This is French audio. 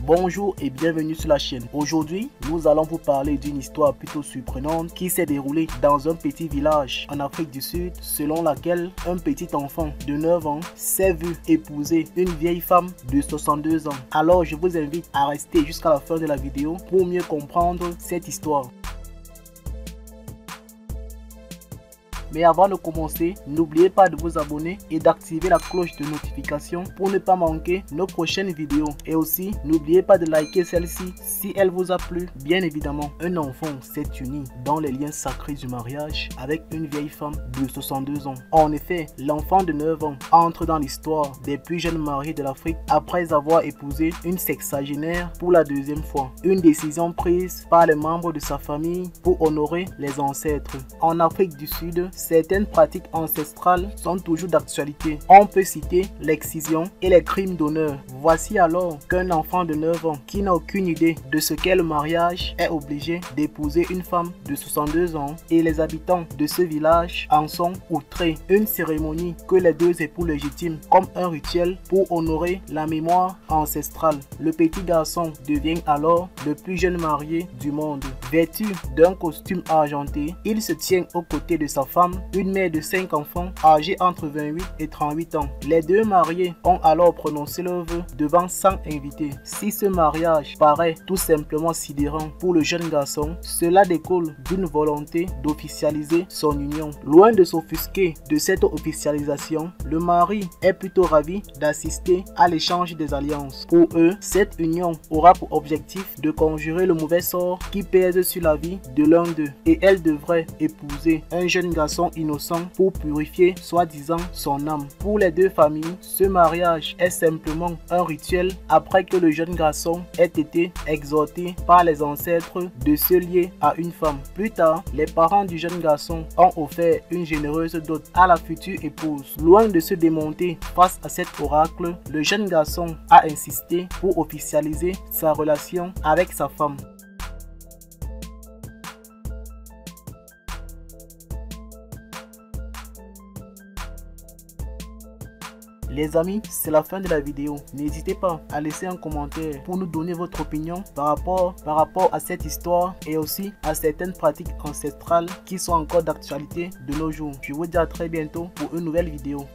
Bonjour et bienvenue sur la chaîne. Aujourd'hui, nous allons vous parler d'une histoire plutôt surprenante qui s'est déroulée dans un petit village en Afrique du Sud, selon laquelle un petit enfant de 9 ans s'est vu épouser une vieille femme de 62 ans. Alors je vous invite à rester jusqu'à la fin de la vidéo pour mieux comprendre cette histoire. Mais avant de commencer, n'oubliez pas de vous abonner et d'activer la cloche de notification pour ne pas manquer nos prochaines vidéos. Et aussi, n'oubliez pas de liker celle-ci si elle vous a plu. Bien évidemment, un enfant s'est uni dans les liens sacrés du mariage avec une vieille femme de 62 ans. En effet, l'enfant de 9 ans entre dans l'histoire des plus jeunes mariés de l'Afrique après avoir épousé une sexagénaire pour la deuxième fois. Une décision prise par les membres de sa famille pour honorer les ancêtres. En Afrique du Sud, certaines pratiques ancestrales sont toujours d'actualité. On peut citer l'excision et les crimes d'honneur. Voici alors qu'un enfant de 9 ans qui n'a aucune idée de ce qu'est le mariage est obligé d'épouser une femme de 62 ans et les habitants de ce village en sont outrés. Une cérémonie que les deux époux légitimes comme un rituel pour honorer la mémoire ancestrale. Le petit garçon devient alors le plus jeune marié du monde. Vêtu d'un costume argenté, il se tient aux côtés de sa femme, une mère de 5 enfants âgés entre 28 et 38 ans. Les deux mariés ont alors prononcé leur vœu devant 100 invités. Si ce mariage paraît tout simplement sidérant pour le jeune garçon, cela découle d'une volonté d'officialiser son union. Loin de s'offusquer de cette officialisation, le mari est plutôt ravi d'assister à l'échange des alliances. Pour eux, cette union aura pour objectif de conjurer le mauvais sort qui pèse sur la vie de l'un d'eux et elle devrait épouser un jeune garçon innocent pour purifier soi-disant son âme. Pour les deux familles, ce mariage est simplement un rituel après que le jeune garçon ait été exhorté par les ancêtres de se lier à une femme. Plus tard, les parents du jeune garçon ont offert une généreuse dot à la future épouse. Loin de se démonter face à cet oracle, le jeune garçon a insisté pour officialiser sa relation avec sa femme. Les amis, c'est la fin de la vidéo. N'hésitez pas à laisser un commentaire pour nous donner votre opinion par rapport à cette histoire et aussi à certaines pratiques ancestrales qui sont encore d'actualité de nos jours. Je vous dis à très bientôt pour une nouvelle vidéo.